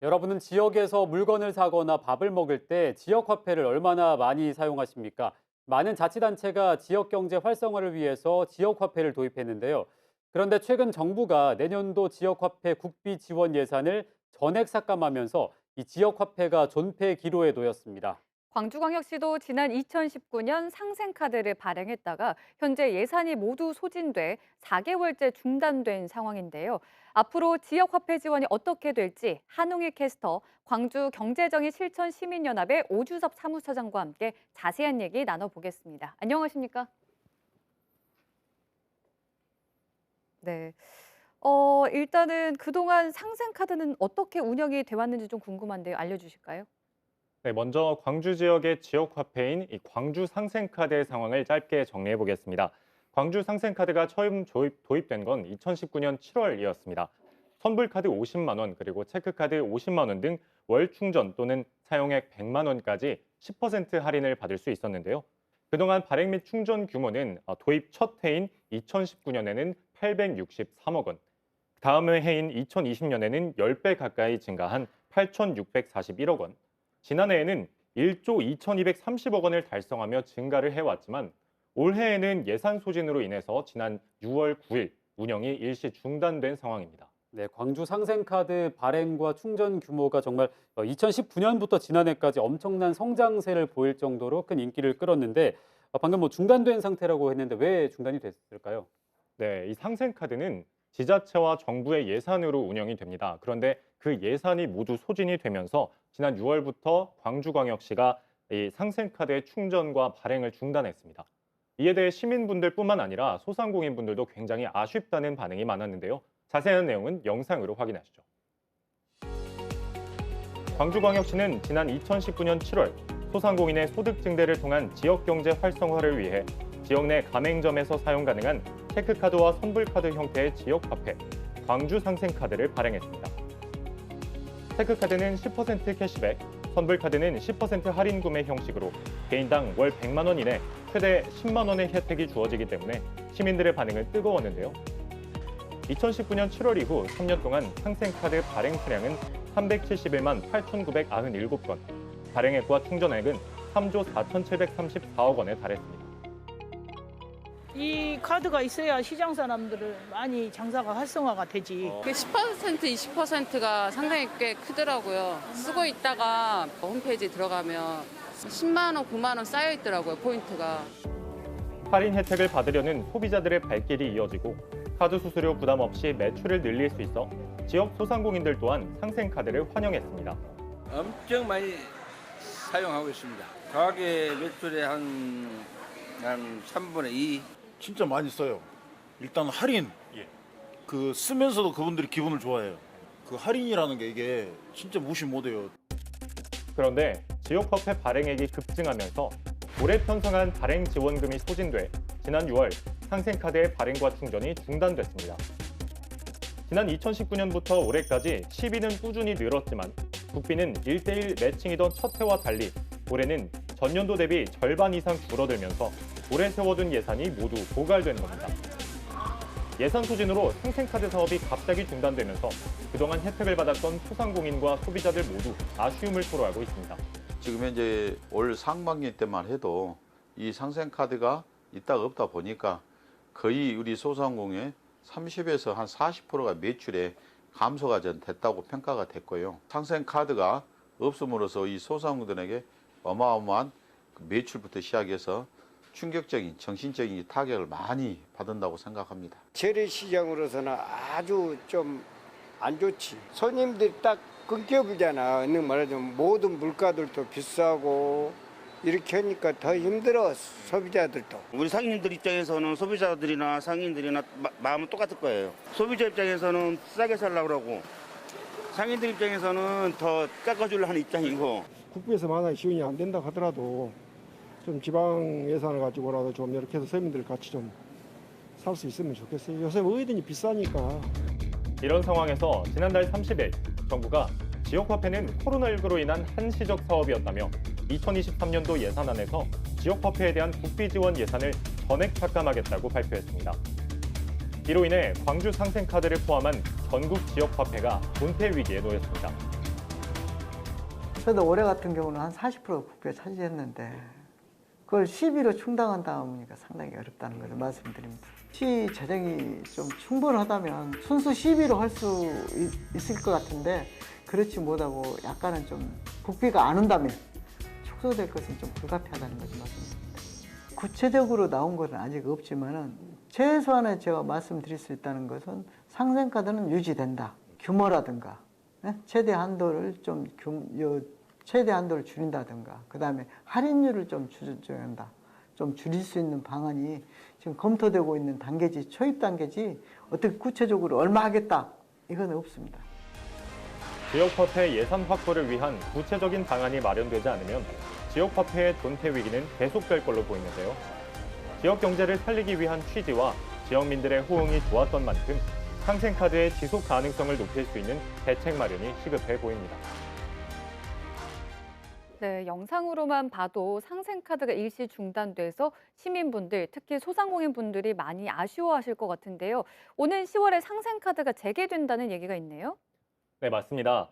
여러분은 지역에서 물건을 사거나 밥을 먹을 때 지역 화폐를 얼마나 많이 사용하십니까? 많은 자치단체가 지역 경제 활성화를 위해서 지역 화폐를 도입했는데요. 그런데 최근 정부가 내년도 지역 화폐 국비 지원 예산을 전액 삭감하면서 이 지역 화폐가 존폐 기로에 놓였습니다. 광주광역시도 지난 2019년 상생카드를 발행했다가 현재 예산이 모두 소진돼 4개월째 중단된 상황인데요. 앞으로 지역화폐 지원이 어떻게 될지 한웅희 캐스터, 광주경제정의 실천시민연합의 오주섭 사무처장과 함께 자세한 얘기 나눠보겠습니다. 안녕하십니까? 네. 일단은 그동안 상생카드는 어떻게 운영이 돼 왔는지 좀 궁금한데요. 알려주실까요? 네, 먼저 광주 지역의 지역 화폐인 이 광주 상생카드의 상황을 짧게 정리해 보겠습니다. 광주 상생카드가 처음 도입된 건 2019년 7월이었습니다. 선불카드 50만 원, 그리고 체크카드 50만 원 등 월 충전 또는 사용액 100만 원까지 10% 할인을 받을 수 있었는데요. 그동안 발행 및 충전 규모는 도입 첫 해인 2019년에는 863억 원, 다음 해인 2020년에는 10배 가까이 증가한 8,641억 원, 지난해에는 1조 2,230억 원을 달성하며 증가를 해왔지만 올해에는 예산 소진으로 인해서 지난 6월 9일 운영이 일시 중단된 상황입니다. 네, 광주 상생카드 발행과 충전 규모가 정말 2019년부터 지난해까지 엄청난 성장세를 보일 정도로 큰 인기를 끌었는데 방금 중단된 상태라고 했는데 왜 중단이 됐을까요? 네, 이 상생카드는 지자체와 정부의 예산으로 운영이 됩니다. 그런데 그 예산이 모두 소진이 되면서 지난 6월부터 광주광역시가 이 상생카드의 충전과 발행을 중단했습니다. 이에 대해 시민분들뿐만 아니라 소상공인분들도 굉장히 아쉽다는 반응이 많았는데요. 자세한 내용은 영상으로 확인하시죠. 광주광역시는 지난 2019년 7월 소상공인의 소득 증대를 통한 지역경제 활성화를 위해 지역 내 가맹점에서 사용 가능한 체크카드와 선불카드 형태의 지역화폐, 광주상생카드를 발행했습니다. 체크카드는 10% 캐시백, 선불카드는 10% 할인 구매 형식으로 개인당 월 100만 원 이내 최대 10만 원의 혜택이 주어지기 때문에 시민들의 반응은 뜨거웠는데요. 2019년 7월 이후 3년 동안 상생카드 발행 수량은 371만 8,997건, 발행액과 충전액은 3조 4,734억 원에 달했습니다. 이 카드가 있어야 시장 사람들은 많이 장사가 활성화가 되지. 그 10%, 20%가 상당히 꽤 크더라고요. 쓰고 있다가 홈페이지 들어가면 10만 원, 9만 원 쌓여 있더라고요, 포인트가. 할인 혜택을 받으려는 소비자들의 발길이 이어지고 카드 수수료 부담 없이 매출을 늘릴 수 있어 지역 소상공인들 또한 상생카드를 환영했습니다. 엄청 많이 사용하고 있습니다. 가게 매출의 한 3분의 2. 진짜 많이 써요. 일단 할인. 그 쓰면서도 그분들이 기분을 좋아해요. 그 할인이라는 게 이게 진짜 무시 못해요. 그런데 지역화폐 발행액이 급증하면서 올해 편성한 발행 지원금이 소진돼 지난 6월 상생카드의 발행과 충전이 중단됐습니다. 지난 2019년부터 올해까지 시비는 꾸준히 늘었지만 국비는 1대1 매칭이던 첫 해와 달리 올해는 전년도 대비 절반 이상 줄어들면서 올해 세워둔 예산이 모두 고갈된 겁니다. 예산 소진으로 상생카드 사업이 갑자기 중단되면서 그동안 혜택을 받았던 소상공인과 소비자들 모두 아쉬움을 토로하고 있습니다. 지금 현재 올 상반기 때만 해도 이 상생카드가 있다가 없다 보니까 거의 우리 소상공인의 30에서 한 40%가 매출에 감소가 됐다고 평가가 됐고요. 상생카드가 없음으로써 이 소상공인들에게 어마어마한 매출부터 시작해서 충격적인 정신적인 타격을 많이 받는다고 생각합니다. 재래시장으로서는 아주 좀 안 좋지. 손님들이 딱 끊겨버리잖아. 말하자면 모든 물가들도 비싸고 이렇게 하니까 더 힘들어, 소비자들도. 우리 상인들 입장에서는 소비자들이나 상인들이나 마음은 똑같을 거예요. 소비자 입장에서는 싸게 살려고 그러고 상인들 입장에서는 더 깎아주려 하는 입장이고. 국비에서 만약에 지원이 안 된다 하더라도 좀 지방 예산을 가지고라도 좀 이렇게 해서 서민들 같이 좀 살 수 있으면 좋겠어요. 요새 뭐든지 비싸니까. 이런 상황에서 지난달 30일 정부가 지역화폐는 코로나19로 인한 한시적 사업이었다며 2023년도 예산안에서 지역화폐에 대한 국비 지원 예산을 전액 삭감하겠다고 발표했습니다. 이로 인해 광주 상생카드를 포함한 전국 지역화폐가 존폐 위기에 놓였습니다. 그래도 올해 같은 경우는 한 40% 국비가 차지했는데 그걸 12로 충당한다 보니까 상당히 어렵다는 것을 말씀드립니다. 시 재정이 좀 충분하다면 순수 12로 할 수 있을 것 같은데 그렇지 못하고 약간은 좀 국비가 안 온다면 축소될 것은 좀 불가피하다는 것을 말씀드립니다. 구체적으로 나온 것은 아직 없지만은 최소한의 제가 말씀드릴 수 있다는 것은 상생카드는 유지된다. 규모라든가 최대 한도를 최대 한도를 줄인다든가 그다음에 할인율을 좀 조정한다. 좀 줄일 수 있는 방안이 지금 검토되고 있는 단계지 초입 단계지 어떻게 구체적으로 얼마 하겠다 이건 없습니다. 지역화폐 예산 확보를 위한 구체적인 방안이 마련되지 않으면 지역화폐의 존폐 위기는 계속될 걸로 보이는데요. 지역 경제를 살리기 위한 취지와 지역민들의 호응이 좋았던 만큼 상생카드의 지속 가능성을 높일 수 있는 대책 마련이 시급해 보입니다. 네, 영상으로만 봐도 상생카드가 일시 중단돼서 시민분들, 특히 소상공인분들이 많이 아쉬워하실 것 같은데요. 오는 10월에 상생카드가 재개된다는 얘기가 있네요. 네, 맞습니다.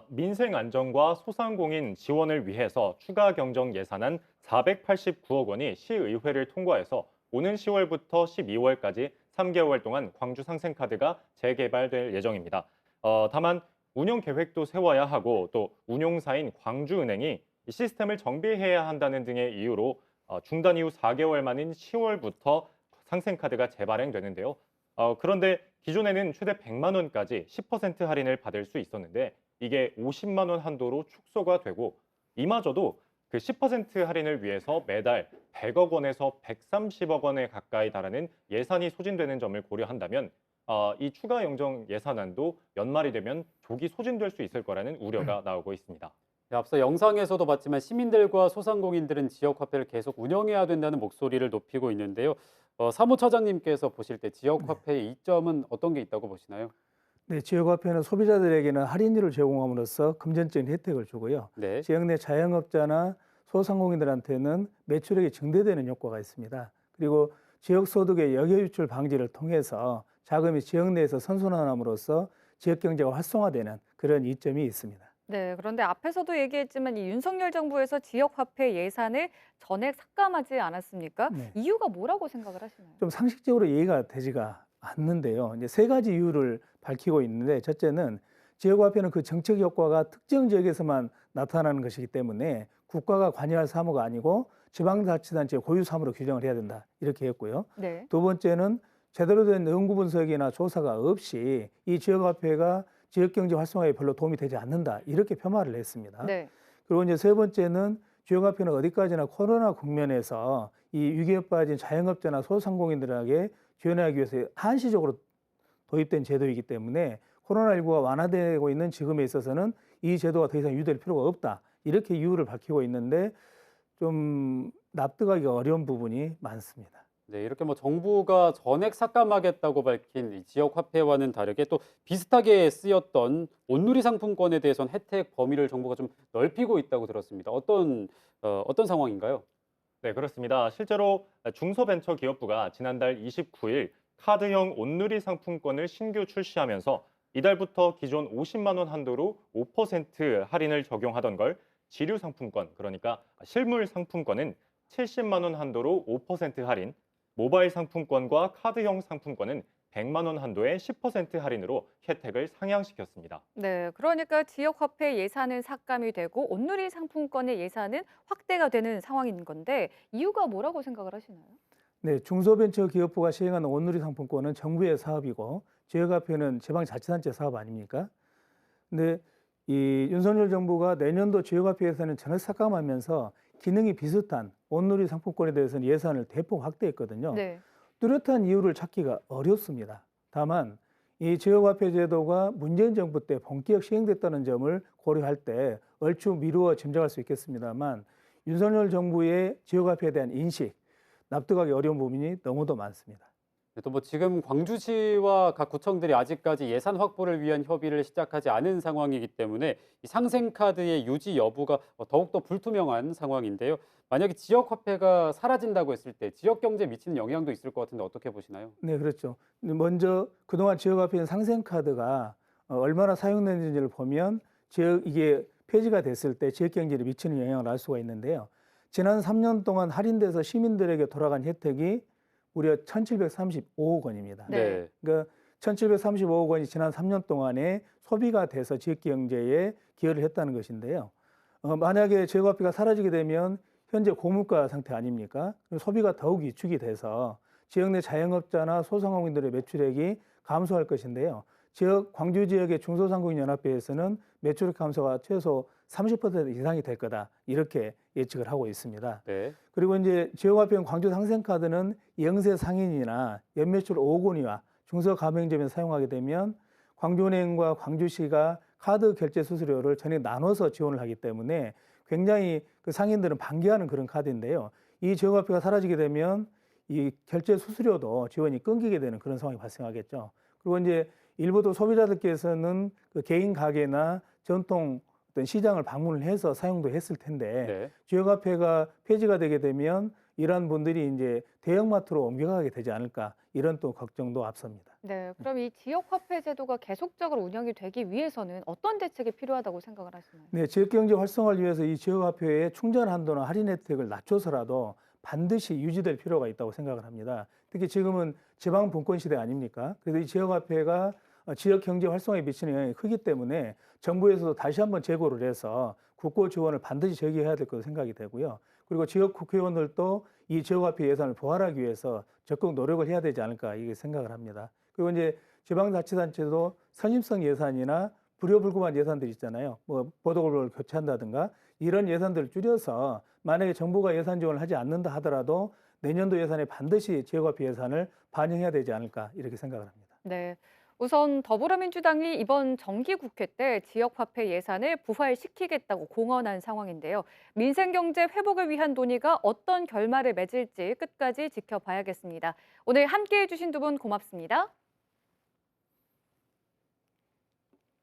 민생 안정과 소상공인 지원을 위해서 추가 경정 예산안 489억 원이 시의회를 통과해서 오는 10월부터 12월까지 3개월 동안 광주 상생카드가 재개발될 예정입니다. 다만 운영 계획도 세워야 하고 또 운용사인 광주은행이 이 시스템을 정비해야 한다는 등의 이유로 중단 이후 4개월 만인 10월부터 상생카드가 재발행되는데요. 그런데 기존에는 최대 100만 원까지 10% 할인을 받을 수 있었는데 이게 50만 원 한도로 축소가 되고 이마저도 그 10% 할인을 위해서 매달 100억 원에서 130억 원에 가까이 달하는 예산이 소진되는 점을 고려한다면 이 추가 영정 예산안도 연말이 되면 조기 소진될 수 있을 거라는 우려가 나오고 있습니다. 네, 앞서 영상에서도 봤지만 시민들과 소상공인들은 지역화폐를 계속 운영해야 된다는 목소리를 높이고 있는데요. 사무처장님께서 보실 때 지역화폐의 이점은 어떤 게 있다고 보시나요? 네, 지역화폐는 소비자들에게는 할인율을 제공함으로써 금전적인 혜택을 주고요. 네. 지역 내 자영업자나 소상공인들한테는 매출액이 증대되는 효과가 있습니다. 그리고 지역소득의 역외유출 방지를 통해서 자금이 지역 내에서 선순환함으로써 지역 경제가 활성화되는 그런 이점이 있습니다. 네, 그런데 앞에서도 얘기했지만 이 윤석열 정부에서 지역화폐 예산을 전액 삭감하지 않았습니까? 네. 이유가 뭐라고 생각을 하시나요? 좀 상식적으로 이해가 되지가 않는데요. 이제 세 가지 이유를 밝히고 있는데 첫째는 지역화폐는 그 정책 효과가 특정 지역에서만 나타나는 것이기 때문에 국가가 관여할 사무가 아니고 지방자치단체의 고유 사무로 규정을 해야 된다 이렇게 했고요. 네. 두 번째는 제대로 된 연구 분석이나 조사가 없이 이 지역화폐가 지역경제 활성화에 별로 도움이 되지 않는다 이렇게 폄하를 했습니다. 네. 그리고 이제 세 번째는 지역화폐는 어디까지나 코로나 국면에서 이 위기에 빠진 자영업자나 소상공인들에게 지원하기 위해서 한시적으로 도입된 제도이기 때문에 코로나19가 완화되고 있는 지금에 있어서는 이 제도가 더 이상 유지될 필요가 없다 이렇게 이유를 밝히고 있는데 좀 납득하기가 어려운 부분이 많습니다. 네, 이렇게 뭐 정부가 전액 삭감하겠다고 밝힌 이 지역 화폐와는 다르게 또 비슷하게 쓰였던 온누리 상품권에 대해서는 혜택 범위를 정부가 좀 넓히고 있다고 들었습니다. 어떤 상황인가요? 네, 그렇습니다. 실제로 중소벤처기업부가 지난달 29일 카드형 온누리 상품권을 신규 출시하면서 이달부터 기존 50만 원 한도로 5% 할인을 적용하던 걸 지류 상품권, 그러니까 실물 상품권은 70만 원 한도로 5% 할인, 모바일 상품권과 카드형 상품권은 100만 원 한도의 10% 할인으로 혜택을 상향시켰습니다. 네, 그러니까 지역화폐 예산은 삭감이 되고 온누리 상품권의 예산은 확대가 되는 상황인 건데 이유가 뭐라고 생각을 하시나요? 네, 중소벤처기업부가 시행하는 온누리 상품권은 정부의 사업이고 지역화폐는 지방자치단체 사업 아닙니까? 근데 이 윤석열 정부가 내년도 지역화폐 예산을 전액 삭감하면서 기능이 비슷한 온누리 상품권에 대해서는 예산을 대폭 확대했거든요. 네. 뚜렷한 이유를 찾기가 어렵습니다. 다만 이 지역화폐 제도가 문재인 정부 때 본격 시행됐다는 점을 고려할 때 얼추 미루어 짐작할 수 있겠습니다만 윤석열 정부의 지역화폐에 대한 인식, 납득하기 어려운 부분이 너무도 많습니다. 또 뭐 지금 광주시와 각 구청들이 아직까지 예산 확보를 위한 협의를 시작하지 않은 상황이기 때문에 이 상생카드의 유지 여부가 더욱더 불투명한 상황인데요. 만약에 지역화폐가 사라진다고 했을 때 지역 경제에 미치는 영향도 있을 것 같은데 어떻게 보시나요? 네, 그렇죠. 먼저 그동안 지역화폐인 상생카드가 얼마나 사용됐는지를 보면 이게 폐지가 됐을 때 지역 경제에 미치는 영향을 알 수가 있는데요. 지난 3년 동안 할인돼서 시민들에게 돌아간 혜택이 무려 1,735억 원입니다. 네. 그러니까 1,735억 원이 지난 3년 동안에 소비가 돼서 지역 경제에 기여를 했다는 것인데요. 만약에 지역화폐가 사라지게 되면 현재 고물가 상태 아닙니까? 그럼 소비가 더욱 위축이 돼서 지역 내 자영업자나 소상공인들의 매출액이 감소할 것인데요. 광주 지역의 중소상공인연합회에서는 매출액 감소가 최소 30% 이상이 될 거다 이렇게 예측을 하고 있습니다. 네. 그리고 이제 지역화폐인 광주 상생카드는 영세 상인이나 연매출 5억 원이와 중소가맹점에서 사용하게 되면 광주은행과 광주시가 카드 결제 수수료를 전액 나눠서 지원을 하기 때문에 굉장히 그 상인들은 반기하는 그런 카드인데요. 이 지역화폐가 사라지게 되면 이 결제 수수료도 지원이 끊기게 되는 그런 상황이 발생하겠죠. 그리고 이제 일부 또 소비자들께서는 그 개인 가게나 전통 어떤 시장을 방문을 해서 사용도 했을 텐데 네. 지역화폐가 폐지가 되게 되면 이러한 분들이 이제 대형마트로 옮겨가게 되지 않을까 이런 또 걱정도 앞섭니다. 네, 그럼 이 지역화폐 제도가 계속적으로 운영이 되기 위해서는 어떤 대책이 필요하다고 생각을 하시나요? 네, 지역경제 활성화를 위해서 이 지역화폐의 충전 한도나 할인 혜택을 낮춰서라도 반드시 유지될 필요가 있다고 생각을 합니다. 특히 지금은 지방 분권 시대 아닙니까? 그래서 이 지역화폐가 지역 경제 활성화에 미치는 영향이 크기 때문에 정부에서도 다시 한번 재고를 해서 국고 지원을 반드시 제기해야 될 것으로 생각이 되고요. 그리고 지역 국회의원들도 이 지역화폐 예산을 부활하기 위해서 적극 노력을 해야 되지 않을까 이렇게 생각을 합니다. 그리고 이제 지방자치단체도 선심성 예산이나 불효불급한 예산들 있잖아요. 뭐 보도글을 교체한다든가 이런 예산들을 줄여서 만약에 정부가 예산 지원을 하지 않는다 하더라도 내년도 예산에 반드시 지역화폐 예산을 반영해야 되지 않을까 이렇게 생각을 합니다. 네. 우선 더불어민주당이 이번 정기국회 때 지역화폐 예산을 부활시키겠다고 공언한 상황인데요. 민생경제 회복을 위한 논의가 어떤 결말을 맺을지 끝까지 지켜봐야겠습니다. 오늘 함께해 주신 두 분 고맙습니다.